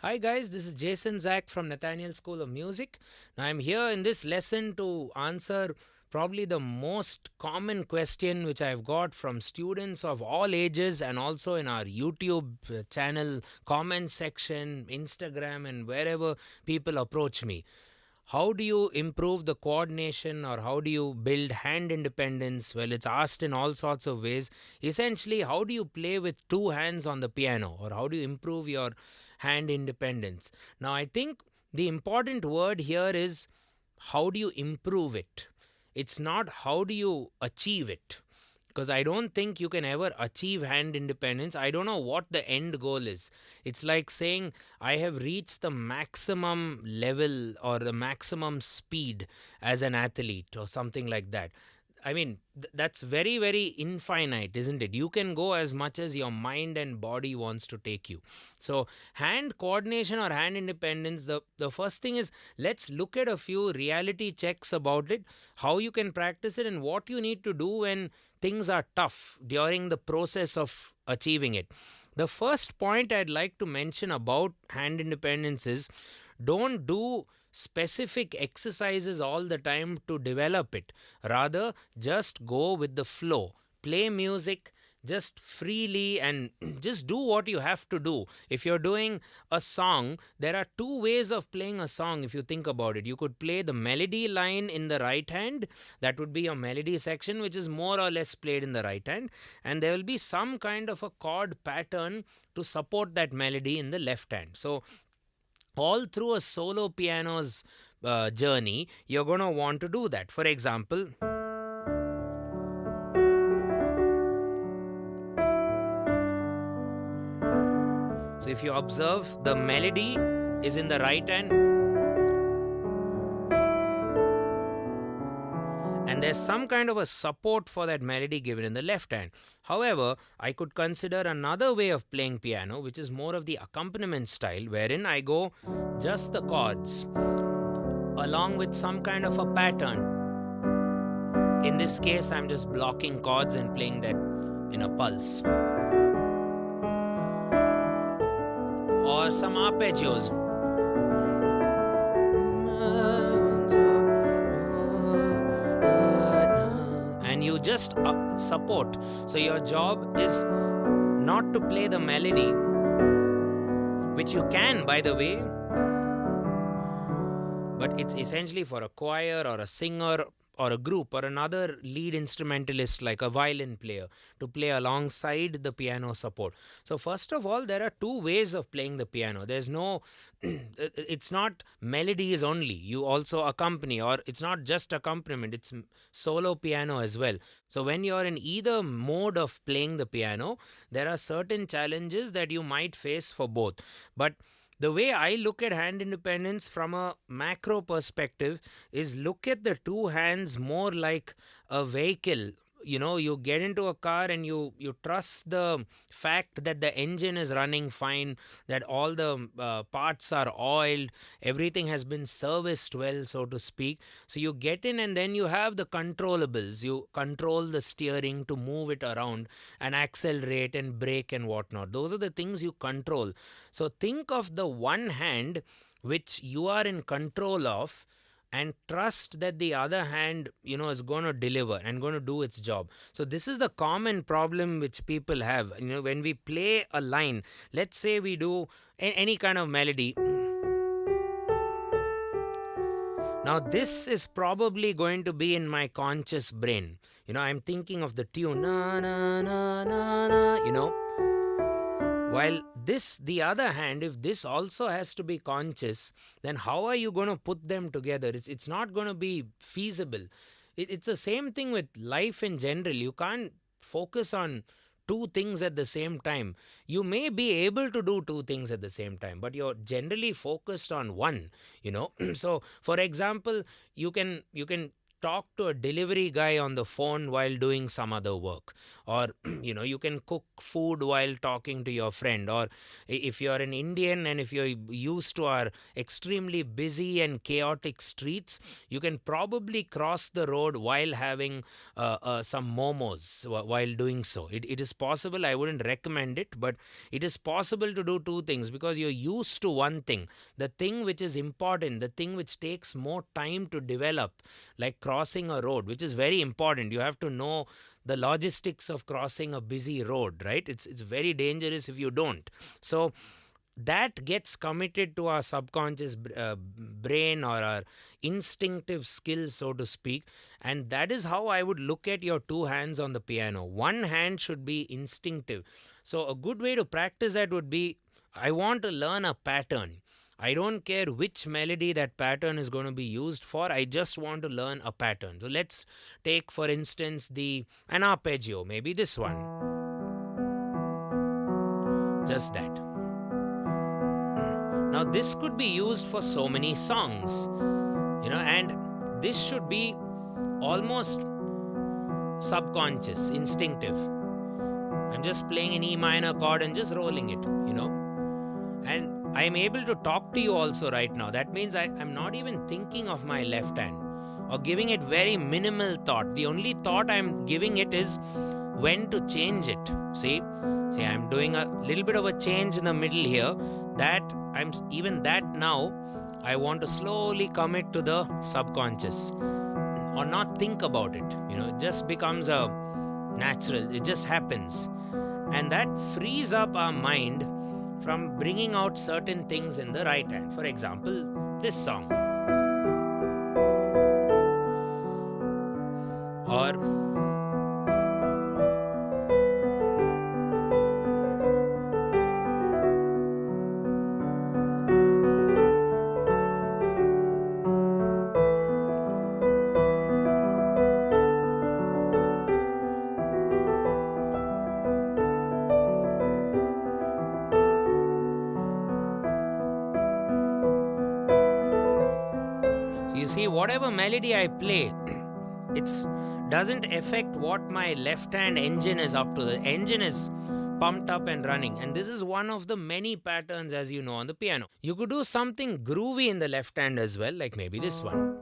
Hi guys, this is Jason Zach from Nathaniel School of Music. Now I'm here in this lesson to answer probably the most common question which I've got from students of all ages and also in our YouTube channel, comment section, Instagram, and wherever people approach me. How do you improve the coordination or how do you build hand independence? Well, it's asked in all sorts of ways. Essentially, how do you play with two hands on the piano or how do you improve your hand independence? Now, I think the important word here is how do you improve it? It's not how do you achieve it, because I don't think you can ever achieve hand independence. I don't know what the end goal is. It's like saying I have reached the maximum level or the maximum speed as an athlete or something like that. I mean, that's very, very infinite, isn't it? You can go as much as your mind and body wants to take you. So, hand coordination or hand independence, the first thing is let's look at a few reality checks about it, how you can practice it, and what you need to do when things are tough during the process of achieving it. The first point I'd like to mention about hand independence is don't do specific exercises all the time to develop it. Rather, just go with the flow. Play music just freely and just do what you have to do. If you're doing a song, there are two ways of playing a song if you think about it. You could play the melody line in the right hand, that would be your melody section, which is more or less played in the right hand, and there will be some kind of a chord pattern to support that melody in the left hand. So all through a solo piano's journey, you're going to want to do that. For example, so if you observe, the melody is in the right hand and there's some kind of a support for that melody given in the left hand. However, I could consider another way of playing piano, which is more of the accompaniment style, wherein I go just the chords along with some kind of a pattern. In this case, I'm just blocking chords and playing that in a pulse. Or some arpeggios. And you just support. So your job is not to play the melody, which you can, by the way, but it's essentially for a choir or a singer or a group or another lead instrumentalist like a violin player to play alongside the piano support. So first of all, there are two ways of playing the piano. There's no it's not melodies only, you also accompany, or it's not just accompaniment, it's solo piano as well. So when you're in either mode of playing the piano, there are certain challenges that you might face for both. But the way I look at hand independence from a macro perspective is look at the two hands more like a vehicle. You get into a car and you trust the fact that the engine is running fine, that all the parts are oiled, everything has been serviced well, so to speak. So you get in and then you have the controllables. You control the steering to move it around and accelerate and brake and whatnot. Those are the things you control. So think of the one hand which you are in control of and trust that the other hand is going to deliver and going to do its job. So this is the common problem which people have. When we play a line, let's say we do any kind of melody. Now this is probably going to be in my conscious brain. I'm thinking of the tune, na na na na na. While this, the other hand, if this also has to be conscious, then how are you going to put them together? It's not going to be feasible. It's the same thing with life in general. You can't focus on two things at the same time. You may be able to do two things at the same time, but you're generally focused on one. So for example, you can talk to a delivery guy on the phone while doing some other work, or you can cook food while talking to your friend, or if you're an Indian and if you're used to our extremely busy and chaotic streets, you can probably cross the road while having some momos while doing so. It is possible. I wouldn't recommend it, but it is possible to do two things, because you're used to one thing, the thing which is important, the thing which takes more time to develop, like crossing a road, which is very important. You have to know the logistics of crossing a busy road, right? It's very dangerous if you don't. So that gets committed to our subconscious brain, or our instinctive skills, so to speak. And that is how I would look at your two hands on the piano. One hand should be instinctive. So a good way to practice that would be, I want to learn a pattern. I don't care which melody that pattern is going to be used for. I just want to learn a pattern. So let's take, for instance, an arpeggio, maybe this one. Just that. Now, this could be used for so many songs, and this should be almost subconscious, instinctive. I'm just playing an E minor chord and just rolling it, and I'm able to talk to you also right now. That means I'm not even thinking of my left hand or giving it very minimal thought. The only thought I'm giving it is when to change it. See, I'm doing a little bit of a change in the middle here. That now I want to slowly commit to the subconscious, or not think about it. It just becomes a natural, it just happens. And that frees up our mind from bringing out certain things in the right hand. For example, this song. Or you see, whatever melody I play, it doesn't affect what my left hand engine is up to. The engine is pumped up and running, and this is one of the many patterns, as you know, on the piano. You could do something groovy in the left hand as well, like maybe this one.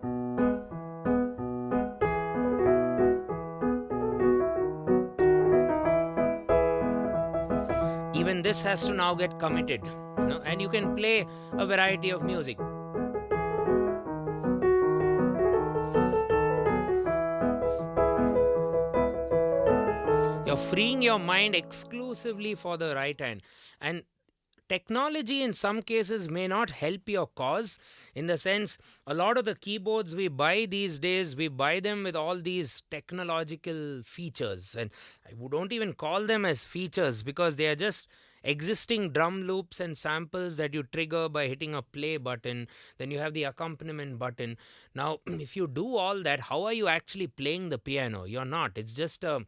Even this has to now get committed, and you can play a variety of music. You're freeing your mind exclusively for the right hand. And technology in some cases may not help your cause, in the sense, a lot of the keyboards we buy these days, we buy them with all these technological features. And I don't even call them as features, because they are just existing drum loops and samples that you trigger by hitting a play button. Then you have the accompaniment button. Now, if you do all that, how are you actually playing the piano? You're not. It's just the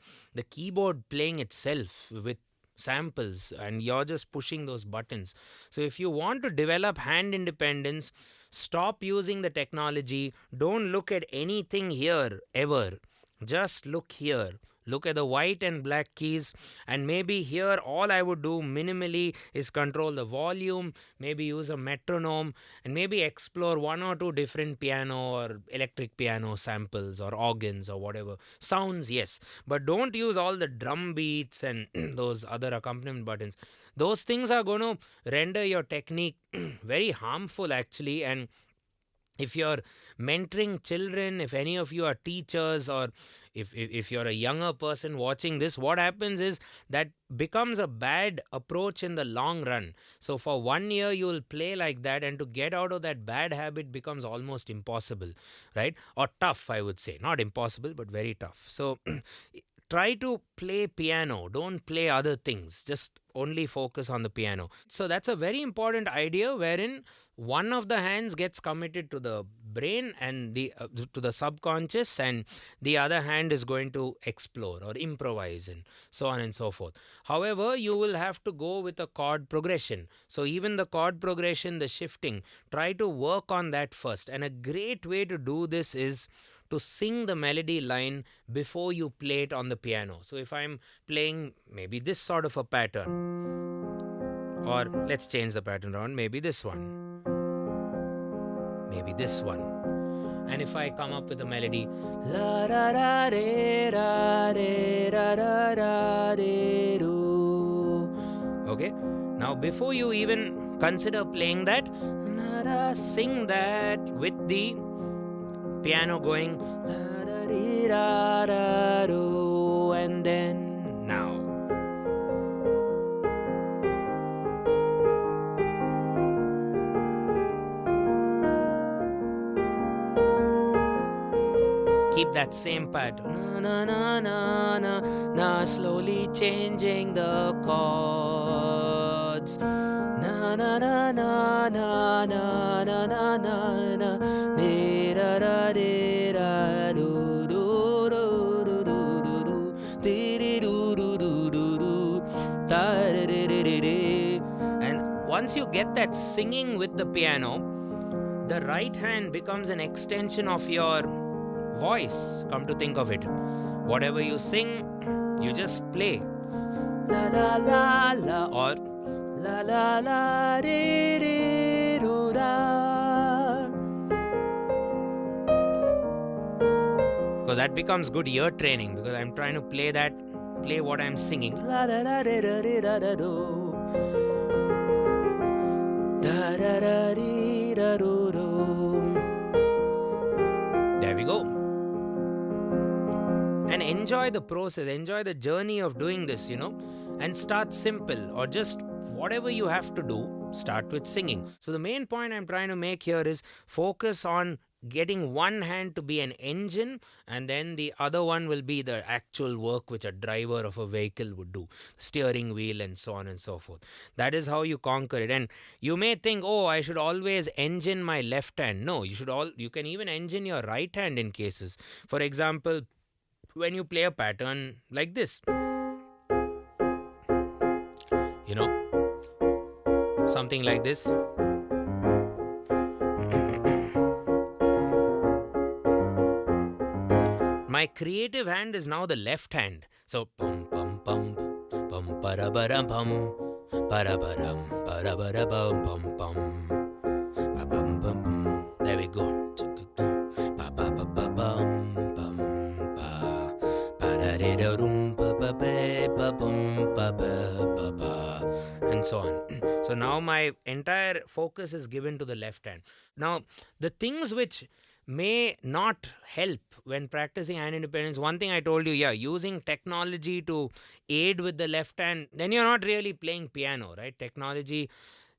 keyboard playing itself with samples, and you're just pushing those buttons. So if you want to develop hand independence, stop using the technology. Don't look at anything here ever. Just look here. Look at the white and black keys, and maybe here all I would do minimally is control the volume, maybe use a metronome, and maybe explore one or two different piano or electric piano samples or organs or whatever. Sounds, yes, but don't use all the drum beats and those other accompaniment buttons. Those things are going to render your technique very harmful, actually. And if you're mentoring children, if any of you are teachers, or if you're a younger person watching this, what happens is that becomes a bad approach in the long run. So for 1 year you'll play like that, and to get out of that bad habit becomes almost impossible, right? Or tough, I would say. Not impossible, but very tough. So try to play piano. Don't play other things. Just only focus on the piano. So that's a very important idea, wherein one of the hands gets committed to the brain and to the subconscious, and the other hand is going to explore or improvise, and so on and so forth. However, you will have to go with a chord progression. So even the chord progression, the shifting, try to work on that first. And a great way to do this is to sing the melody line before you play it on the piano. So if I'm playing maybe this sort of a pattern, or let's change the pattern around, maybe this one, maybe this one. And if I come up with a melody, la da da de da de da da da de do. Okay? Now before you even consider playing that, sing that with the piano going la da de da da do, and then now. Keep that same pattern. Na na na na na, slowly changing the chords. Na na na na na na na na na na, de da da de da do do do do do do do, de do do do do do, da de de de de. And once you get that singing with the piano, the right hand becomes an extension of your voice. Come to think of it, whatever you sing, you just play la la la la, or la la la de de do da, because that becomes good ear training, because I'm trying to play what I'm singing, la la la de da da do, da da da de da do do. There we go. And enjoy the process, enjoy the journey of doing this, and start simple, or just whatever you have to do, start with singing. So the main point I'm trying to make here is focus on getting one hand to be an engine, and then the other one will be the actual work which a driver of a vehicle would do, steering wheel and so on and so forth. That is how you conquer it. And you may think, oh, I should always engine my left hand. No, you can even engine your right hand in cases. For example, when you play a pattern like this, something like this, my creative hand is now the left hand. So pum pum pum pum para bara pum para baram para bara pum pum pum pa pum pum pum. There we go. Pa pa pa pa pum pum pa pa da da rum pa pa pa pum pa pa pa, and so on. So now my entire focus is given to the left hand. Now the things which may not help when practicing hand independence, one thing I told you, using technology to aid with the left hand, then you're not really playing piano, right? Technology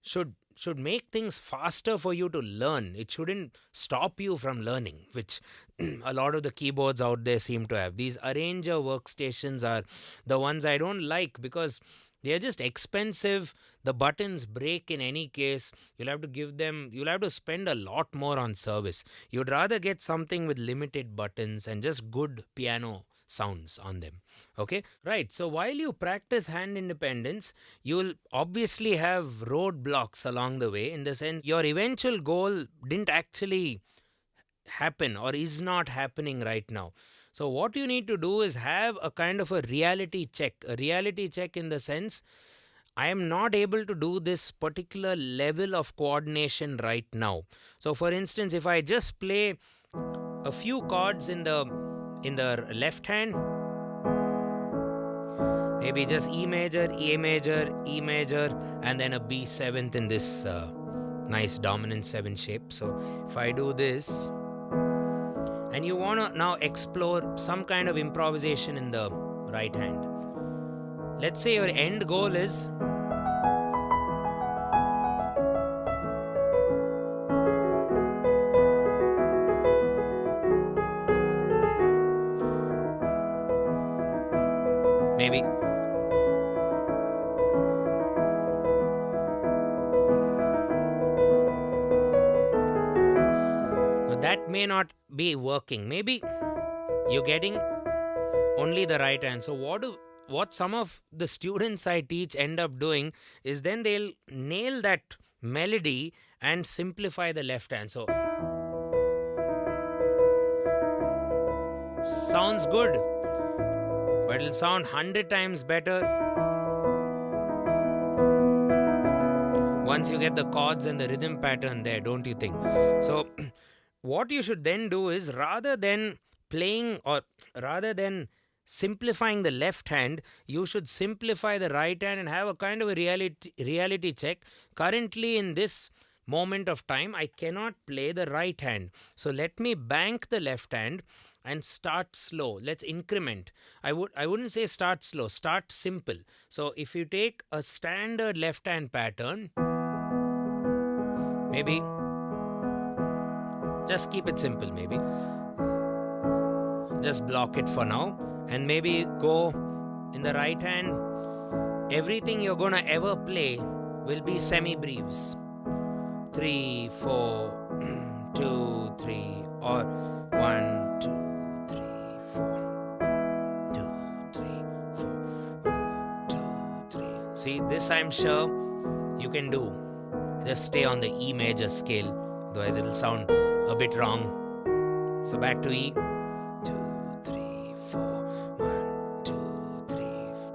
should make things faster for you to learn. It shouldn't stop you from learning, which a lot of the keyboards out there seem to have. These arranger workstations are the ones I don't like, because they are just expensive. The buttons break in any case. You'll have to spend a lot more on service. You'd rather get something with limited buttons and just good piano sounds on them. Okay? Right. So while you practice hand independence, you'll obviously have roadblocks along the way, in the sense your eventual goal didn't actually happen or is not happening right now. So what you need to do is have a kind of a reality check in the sense, I am not able to do this particular level of coordination right now. So for instance, if I just play a few chords in the left hand, maybe just E major, A major, E major, and then a B7th in this nice dominant 7 shape. So if I do this, and you want to now explore some kind of improvisation in the right hand. Let's say your end goal is maybe that may not be working. Maybe you're getting only the right hand. So what some of the students I teach end up doing is then they'll nail that melody and simplify the left hand. So Sounds good, but it'll sound 100 times better once you get the chords and the rhythm pattern there, don't you think? So, what you should then do is rather than simplifying the left hand, you should simplify the right hand and have a kind of a reality check. Currently, in this moment of time, I cannot play the right hand. So let me bank the left hand and start slow. Let's increment. I wouldn't say start slow, start simple. So if you take a standard left hand pattern, maybe just keep it simple, maybe just block it for now, and maybe go in the right hand. Everything you're gonna ever play will be semi-breves. 3, 4, 2, 3, or 1, 2, 3, 4, 2, 3, 4, 2, 3. See, this I'm sure you can do. Just stay on the E major scale, otherwise it'll sound a bit wrong. So back to E. 2, 3, 4, 1, 2, 3.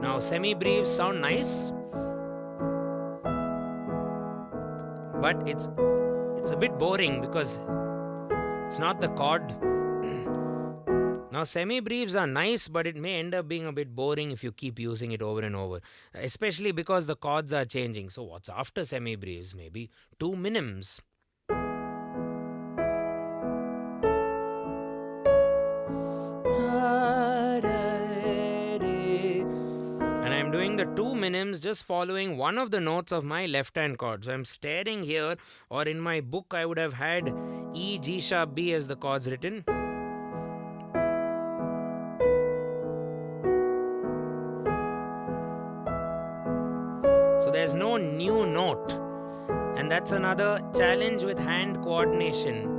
Now semi-breves sound nice, but it's a bit boring because it's not the chord. Now semi-breves are nice, but it may end up being a bit boring if you keep using it over and over, especially because the chords are changing. So what's after semi-breves? Maybe 2 minims. And I'm doing the 2 minims just following one of the notes of my left hand chord. So I'm staring here, or in my book I would have had E, G sharp, B as the chords written. So there's no new note, and that's another challenge with hand coordination.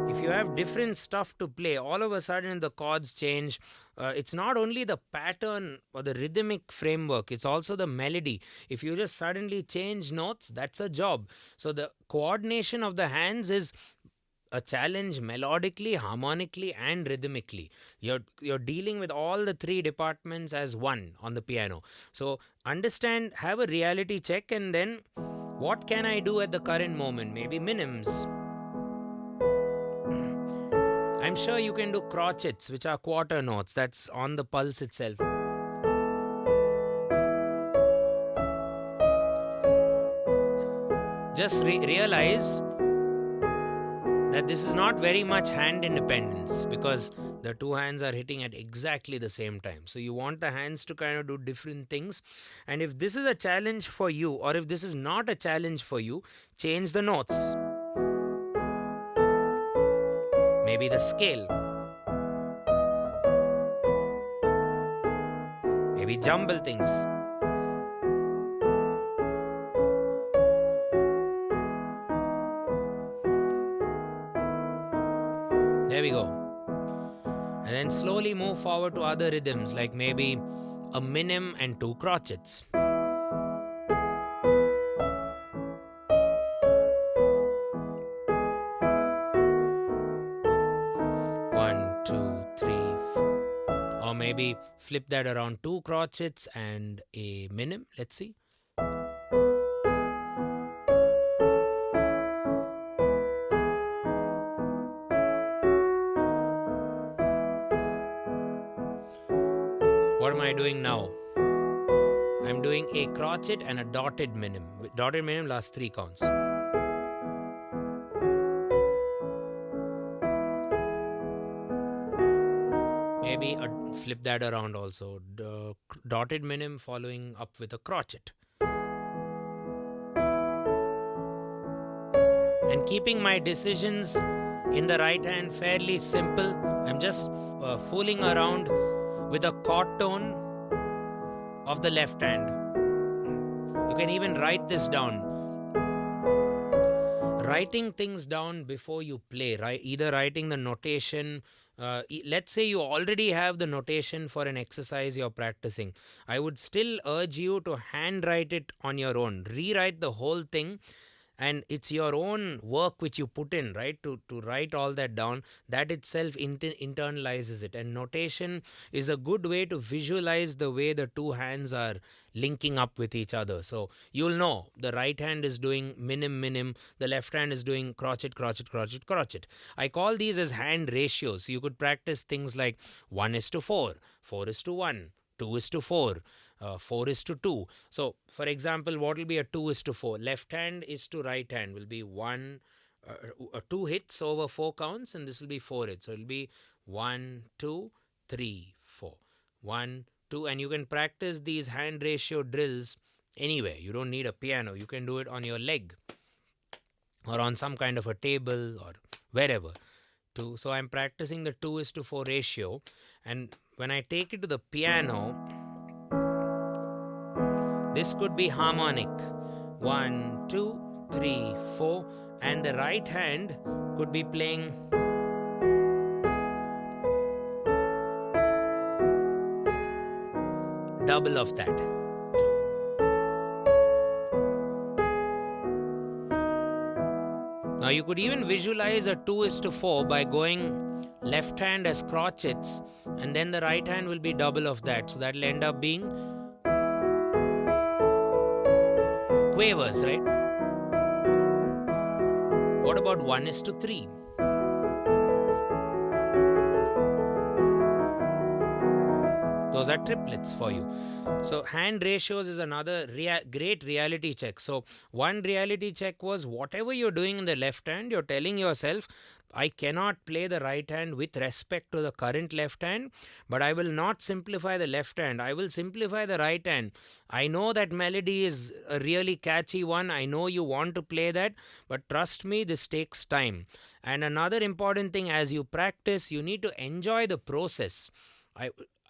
If you have different stuff to play, all of a sudden the chords change. It's not only the pattern or the rhythmic framework, it's also the melody. If you just suddenly change notes, that's a job. So the coordination of the hands is a challenge melodically, harmonically, and rhythmically. You're dealing with all the 3 departments as one on the piano. So understand, have a reality check, and then what can I do at the current moment? Maybe minims. I'm sure you can do crotchets, which are quarter notes. That's on the pulse itself. Just realize that this is not very much hand independence, because the 2 hands are hitting at exactly the same time. So you want the hands to kind of do different things. And if this is a challenge for you, or if this is not a challenge for you, change the notes. Maybe the scale. Maybe jumble things. There we go. And then slowly move forward to other rhythms, like maybe a minim and 2 crotchets. Maybe flip that around, 2 crotchets and a minim. Let's see. What am I doing now? I'm doing a crotchet and a dotted minim. Dotted minim lasts 3 counts. Maybe flip that around also. The dotted minim following up with a crotchet. And keeping my decisions in the right hand fairly simple. I'm just fooling around with a chord tone of the left hand. You can even write this down. Writing things down before you play, right? Either writing the notation. Let's say you already have the notation for an exercise you're practicing. I would still urge you to handwrite it on your own. Rewrite the whole thing and it's your own work which you put in, right, to write all that down. That itself internalizes it. And notation is a good way to visualize the way the two hands are linking up with each other. So you'll know the right hand is doing minim minim, the left hand is doing crotchet crotchet crotchet crotchet. I call these as hand ratios. You could practice things like 1 is to 4, 4 is to 1, 2 is to 4, 4 is to 2. So, for example, what will be a 2 is to 4? Left hand is to right hand will be 2 hits over 4 counts, and this will be 4 hits. So, it will be 1, 2, 3, 4. 1, 2, and you can practice these hand ratio drills anywhere. You don't need a piano. You can do it on your leg or on some kind of a table or wherever. So I'm practicing the 2 is to 4 ratio, and when I take it to the piano, this could be harmonic 1, 2, 3, 4, and the right hand could be playing double of that. Now you could even visualize a 2 is to 4 by going left hand as crotchets, and then the right hand will be double of that. So that will end up being quavers, right? What about 1 is to 3? Those are triplets for you. So hand ratios is another great reality check. So one reality check was whatever you're doing in the left hand, you're telling yourself, I cannot play the right hand with respect to the current left hand, but I will not simplify the left hand. I will simplify the right hand. I know that melody is a really catchy one. I know you want to play that, but trust me, this takes time. And another important thing, as you practice, you need to enjoy the process.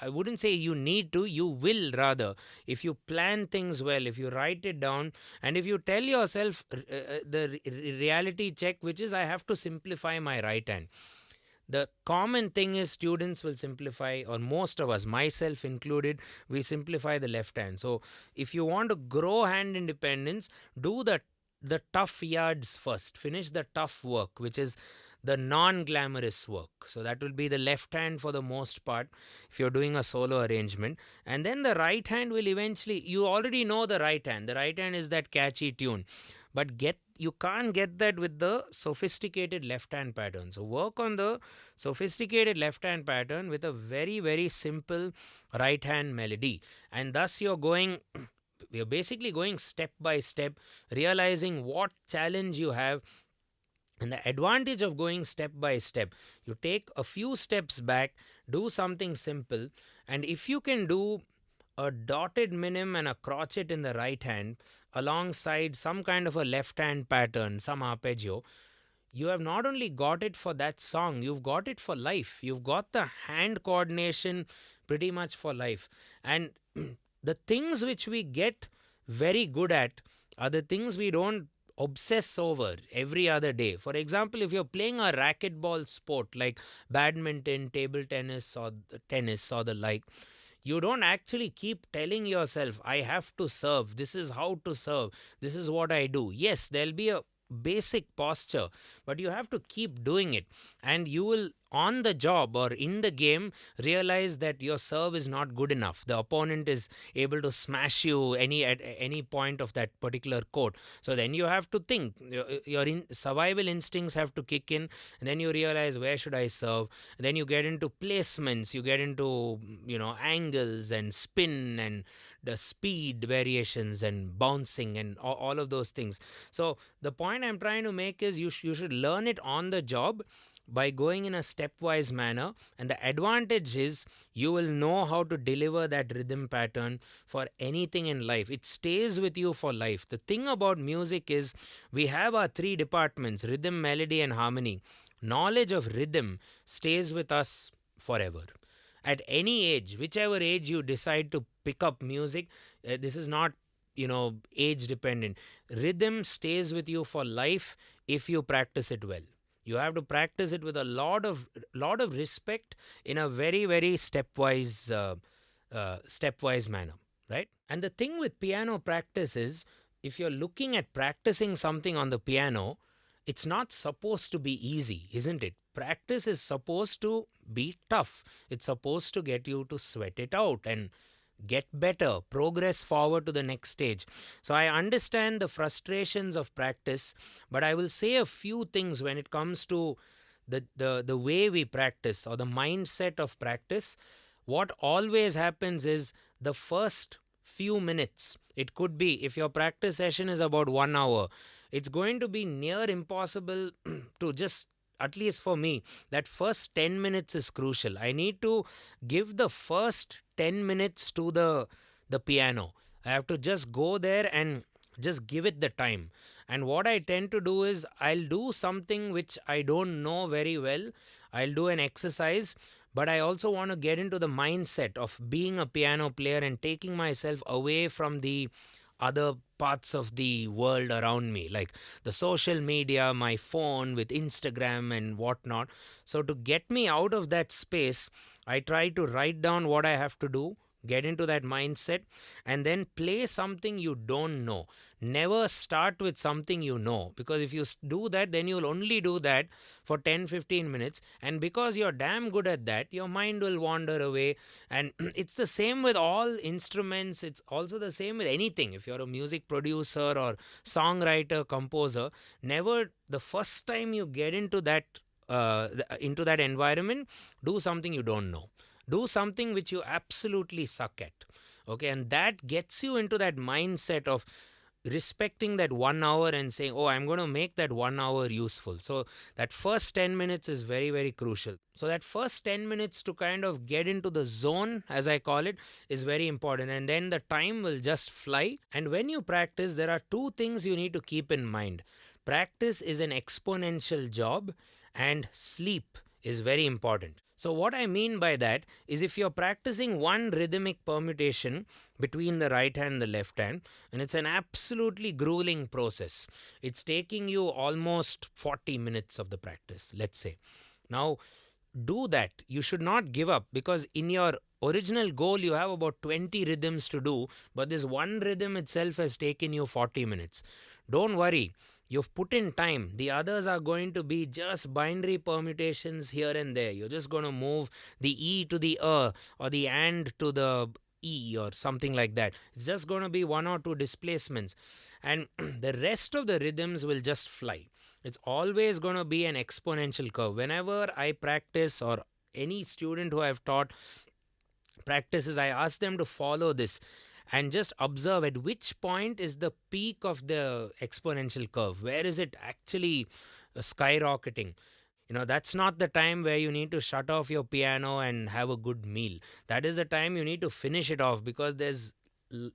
I wouldn't say you need to, you will rather. If you plan things well, if you write it down, and if you tell yourself the reality check, which is I have to simplify my right hand. The common thing is students will simplify, or most of us, myself included, we simplify the left hand. So if you want to grow hand independence, do the tough yards first. Finish the tough work, which is the non-glamorous work. So that will be the left hand for the most part if you're doing a solo arrangement. And then the right hand will eventually, you already know the right hand. The right hand is that catchy tune. But you can't get that with the sophisticated left hand pattern. So work on the sophisticated left hand pattern with a very, very simple right hand melody. And thus you're basically going step by step, realizing what challenge you have. And the advantage of going step by step, you take a few steps back, do something simple, and if you can do a dotted minim and a crotchet in the right hand alongside some kind of a left hand pattern, some arpeggio, you have not only got it for that song, you've got it for life. You've got the hand coordination pretty much for life. And the things which we get very good at are the things we don't obsess over every other day. For example, if you're playing a racquetball sport like badminton, table tennis, or the like, you don't actually keep telling yourself, I have to serve, this is how to serve, this is what I do. Yes, there'll be a basic posture, but you have to keep doing it, and you will on the job or in the game realize that your serve is not good enough. The opponent is able to smash you at any point of that particular court. So then you have to think, your survival instincts have to kick in, and then you realize, where should I serve? And then you get into placements, you get into angles and spin and the speed variations and bouncing and all of those things. So the point I'm trying to make is you should learn it on the job by going in a stepwise manner, and the advantage is you will know how to deliver that rhythm pattern for anything in life. It stays with you for life. The thing about music is we have our three departments: rhythm, melody, and harmony. Knowledge of rhythm stays with us forever. At any age, whichever age you decide to pick up music, this is not age dependent. Rhythm stays with you for life if you practice it well. You have to practice it with a lot of respect in a very, very stepwise manner, right? And the thing with piano practice is if you're looking at practicing something on the piano, it's not supposed to be easy, isn't it? Practice is supposed to be tough. It's supposed to get you to sweat it out and get better, progress forward to the next stage. So I understand the frustrations of practice, but I will say a few things when it comes to the way we practice or the mindset of practice. What always happens is the first few minutes, it could be if your practice session is about 1 hour, it's going to be near impossible to just, at least for me, that first 10 minutes is crucial. I need to give the first 10 minutes to the piano. I have to just go there and just give it the time. And what I tend to do is I'll do something which I don't know very well. I'll do an exercise, but I also want to get into the mindset of being a piano player and taking myself away from the other parts of the world around me, like the social media, my phone with Instagram and whatnot. So, to get me out of that space, I try to write down what I have to do, get into that mindset, and then play something you don't know. Never start with something you know, because if you do that, then you'll only do that for 10-15 minutes. And because you're damn good at that, your mind will wander away. And it's the same with all instruments, it's also the same with anything. If you're a music producer or songwriter, composer, never the first time you get into that environment, do something you don't know. Do something which you absolutely suck at. Okay, and that gets you into that mindset of respecting that 1 hour and saying, oh, I'm going to make that 1 hour useful. So that first 10 minutes is very, very crucial. So that first 10 minutes to kind of get into the zone, as I call it, is very important. And then the time will just fly. And when you practice, there are two things you need to keep in mind. Practice is an exponential job, and sleep is very important. So, what I mean by that is if you're practicing one rhythmic permutation between the right hand and the left hand, and it's an absolutely grueling process, it's taking you almost 40 minutes of the practice, let's say. Now, do that. You should not give up, because in your original goal, you have about 20 rhythms to do, but this one rhythm itself has taken you 40 minutes. Don't worry. You've put in time. The others are going to be just binary permutations here and there. You're just going to move the E to the or the AND to the E or something like that. It's just going to be one or two displacements. And the rest of the rhythms will just fly. It's always going to be an exponential curve. Whenever I practice, or any student who I've taught practices, I ask them to follow this and just observe at which point is the peak of the exponential curve. Where is it actually skyrocketing? That's not the time where you need to shut off your piano and have a good meal. That is the time you need to finish it off, because there's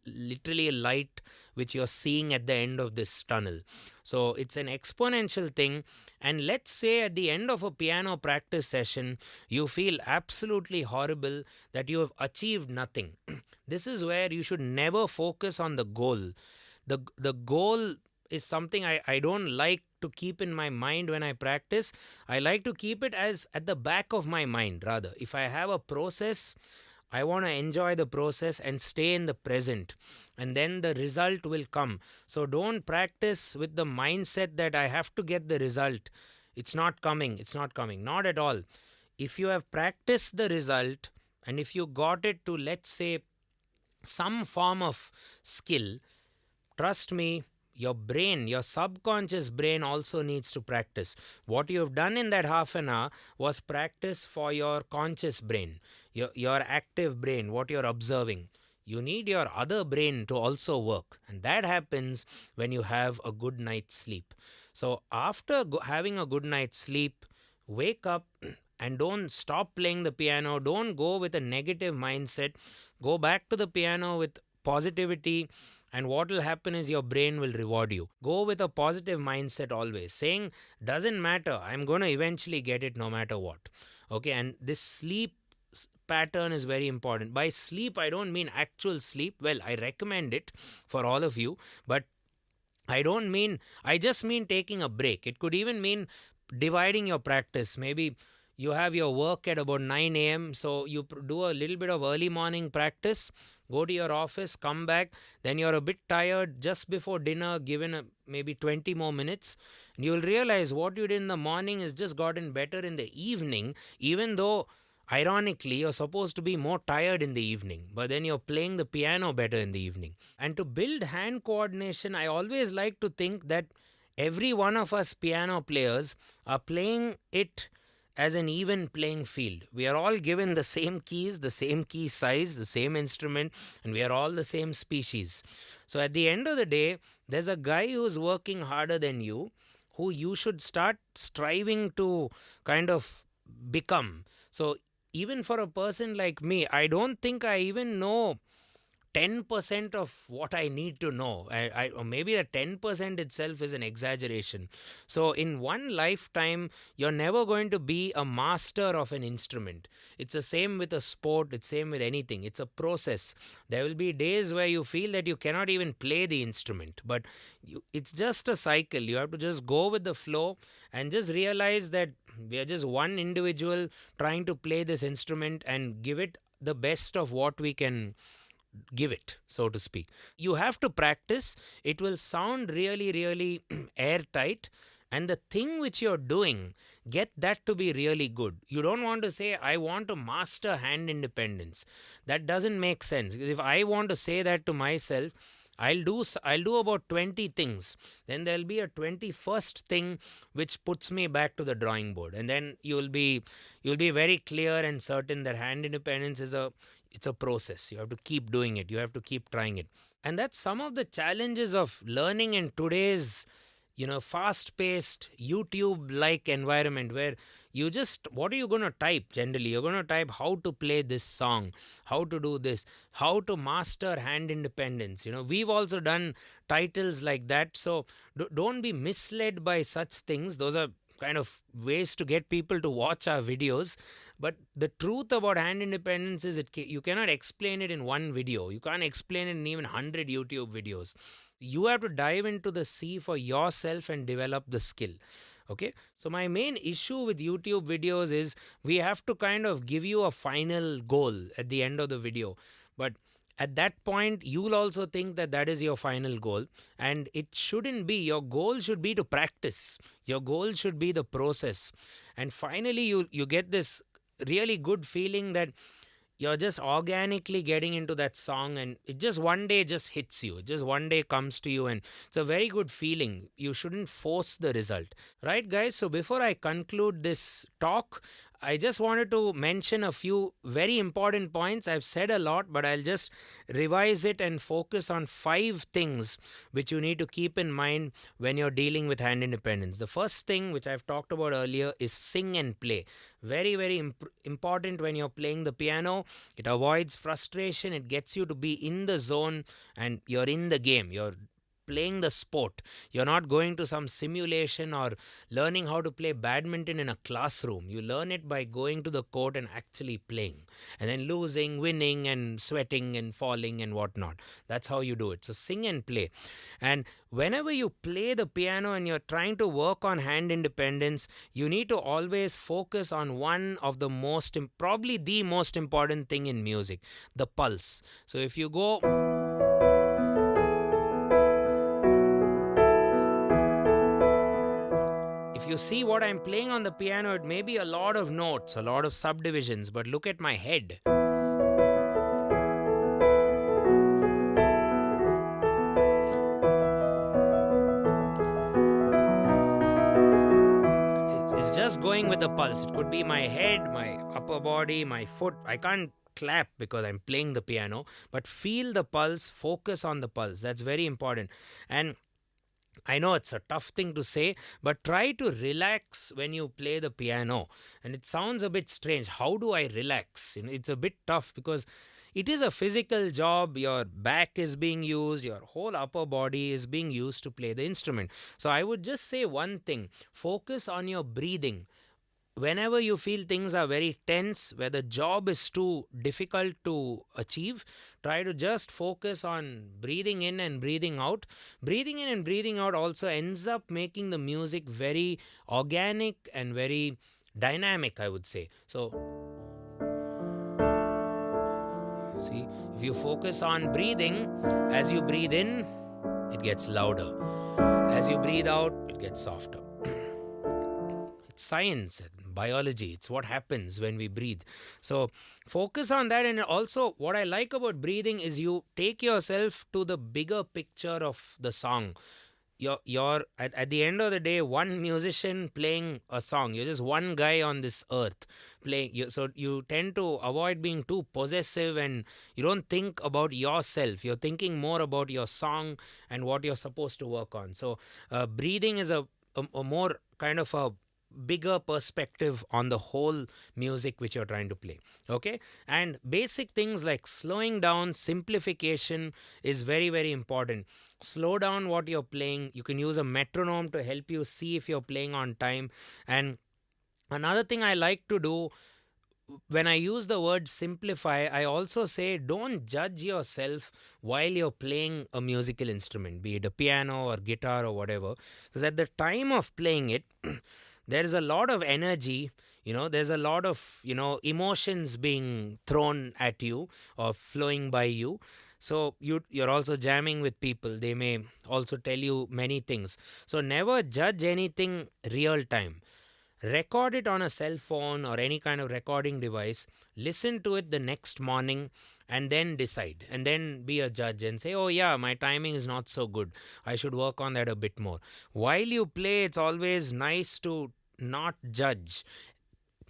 literally a light which you're seeing at the end of this tunnel. So it's an exponential thing. And let's say at the end of a piano practice session, you feel absolutely horrible that you have achieved nothing. This is where you should never focus on the goal. The goal is something I don't like to keep in my mind when I practice. I like to keep it as at the back of my mind, rather. If I have a process, I want to enjoy the process and stay in the present, and then the result will come. So don't practice with the mindset that I have to get the result. It's not coming. It's not coming. Not at all. If you have practiced the result, and if you got it to, let's say, some form of skill, trust me, your brain, your subconscious brain also needs to practice. What you have done in that half an hour was practice for your conscious brain, your active brain, what you're observing. You need your other brain to also work. And that happens when you have a good night's sleep. So after having a good night's sleep, wake up and don't stop playing the piano. Don't go with a negative mindset. Go back to the piano with positivity, and what will happen is your brain will reward you. Go with a positive mindset always, saying, doesn't matter, I'm going to eventually get it no matter what. Okay, and this sleep pattern is very important. By sleep, I don't mean actual sleep. Well, I recommend it for all of you, but I just mean taking a break. It could even mean dividing your practice. Maybe you have your work at about 9 a.m. So you do a little bit of early morning practice, go to your office, come back, then you're a bit tired just before dinner, given maybe 20 more minutes, and you'll realize what you did in the morning has just gotten better in the evening, even though ironically you're supposed to be more tired in the evening, but then you're playing the piano better in the evening. And to build hand coordination, I always like to think that every one of us piano players are playing it as an even playing field. We are all given the same keys, the same key size, the same instrument, and we are all the same species. So at the end of the day, there's a guy who's working harder than you, who you should start striving to kind of become. So even for a person like me, I don't think I even know 10% of what I need to know. Or maybe the 10% itself is an exaggeration. So, in one lifetime, you're never going to be a master of an instrument. It's the same with a sport, it's the same with anything. It's a process. There will be days where you feel that you cannot even play the instrument, but it's just a cycle. You have to just go with the flow and just realize that we are just one individual trying to play this instrument and give it the best of what we can give it, so to speak. You have to practice. It will sound really, really airtight. And the thing which you're doing, get that to be really good. You don't want to say, I want to master hand independence. That doesn't make sense. If I want to say that to myself, I'll do about 20 things. Then there'll be a 21st thing which puts me back to the drawing board. And then you'll be very clear and certain that hand independence it's a process. You have to keep doing it. You have to keep trying it. And that's some of the challenges of learning in today's, fast paced YouTube like environment, where what are you going to type generally? You're going to type how to play this song, how to do this, how to master hand independence. We've also done titles like that. So don't be misled by such things. Those are kind of ways to get people to watch our videos. But the truth about hand independence is you cannot explain it in one video. You can't explain it in even 100 YouTube videos. You have to dive into the sea for yourself and develop the skill. Okay, so my main issue with YouTube videos is we have to kind of give you a final goal at the end of the video. But at that point, you'll also think that that is your final goal. And it shouldn't be. Your goal should be to practice. Your goal should be the process. And finally, you get this really good feeling that you're just organically getting into that song, and it just one day just hits you. It just one day comes to you, and it's a very good feeling. You shouldn't force the result. Right, guys? So before I conclude this talk, I just wanted to mention a few very important points. I've said a lot, but I'll just revise it and focus on 5 things which you need to keep in mind when you're dealing with hand independence. The first thing, which I've talked about earlier, is sing and play. Very, very important when you're playing the piano. It avoids frustration. It gets you to be in the zone and you're in the game. You're playing the sport. You're not going to some simulation or learning how to play badminton in a classroom. You learn it by going to the court and actually playing, and then losing, winning, and sweating and falling and whatnot. That's how you do it. So sing and play. And whenever you play the piano and you're trying to work on hand independence, you need to always focus on one of the probably the most important thing in music, the pulse. So if you go, if you see what I'm playing on the piano, it may be a lot of notes, a lot of subdivisions, but look at my head. It's just going with the pulse. It could be my head, my upper body, my foot. I can't clap because I'm playing the piano, but feel the pulse, focus on the pulse. That's very important. And I know it's a tough thing to say, but try to relax when you play the piano. And it sounds a bit strange. How do I relax? It's a bit tough because it is a physical job. Your back is being used. Your whole upper body is being used to play the instrument. So I would just say one thing. Focus on your breathing. Whenever you feel things are very tense, where the job is too difficult to achieve, try to just focus on breathing in and breathing out. Breathing in and breathing out also ends up making the music very organic and very dynamic, I would say. So, see, If you focus on breathing, as you breathe in, it gets louder. As you breathe out, it gets softer. It's science, biology. It's what happens when we breathe. So focus on that. And also, what I like about breathing is you take yourself to the bigger picture of the song. You're at the end of the day one musician playing a song. You're just one guy on this earth playing. So you tend to avoid being too possessive, and you don't think about yourself. You're thinking more about your song and what you're supposed to work on. So breathing is a more kind of a bigger perspective on the whole music which you're trying to play. Okay, and basic things like slowing down, simplification is very, very important. Slow down what you're playing. You can use a metronome to help you see if you're playing on time. And another thing I like to do when I use the word simplify, I also say don't judge yourself while you're playing a musical instrument, be it a piano or guitar or whatever. Because at the time of playing it, there is a lot of energy, there's a lot of, emotions being thrown at you or flowing by you. So you're also jamming with people. They may also tell you many things. So never judge anything real time. Record it on a cell phone or any kind of recording device. Listen to it the next morning and then decide, and then be a judge and say, oh yeah, my timing is not so good, I should work on that a bit more. While you play, it's always nice to not judge.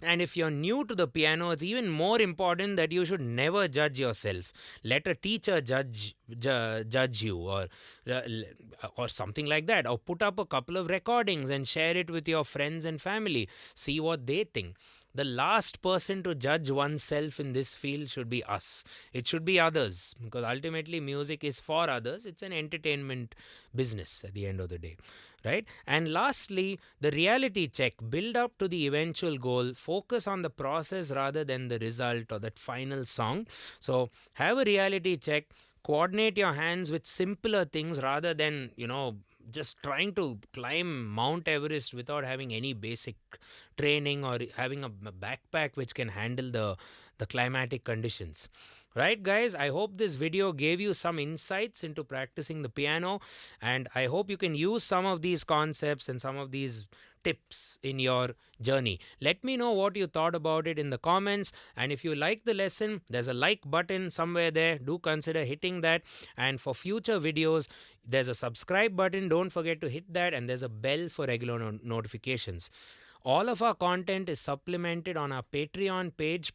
And if you're new to the piano, it's even more important that you should never judge yourself. Let a teacher judge you, or something like that, or put up a couple of recordings and share it with your friends and family. See what they think. The last person to judge oneself in this field should be us. It should be others, because ultimately music is for others. It's an entertainment business at the end of the day, right? And lastly, the reality check. Build up to the eventual goal. Focus on the process rather than the result or that final song. So have a reality check. Coordinate your hands with simpler things rather than, just trying to climb Mount Everest without having any basic training or having a backpack which can handle the climatic conditions. Right, guys? I hope this video gave you some insights into practicing the piano, and I hope you can use some of these concepts and some of these tips in your journey. Let me know what you thought about it in the comments, and if you like the lesson, there's a like button somewhere there. Do consider hitting that, and for future videos, there's a subscribe button. Don't forget to hit that, and there's a bell for regular notifications. All of our content is supplemented on our Patreon page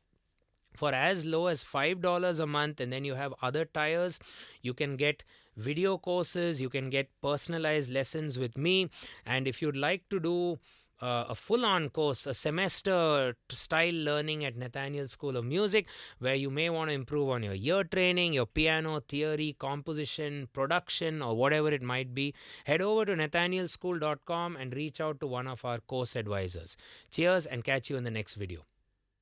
for as low as $5 a month, and then you have other tiers. You can get video courses, you can get personalized lessons with me, and if you'd like to do a full-on course, a semester style learning at Nathaniel School of Music, where you may want to improve on your ear training, your piano theory, composition, production, or whatever it might be, head over to nathanielschool.com and reach out to one of our course advisors. Cheers, and catch you in the next video.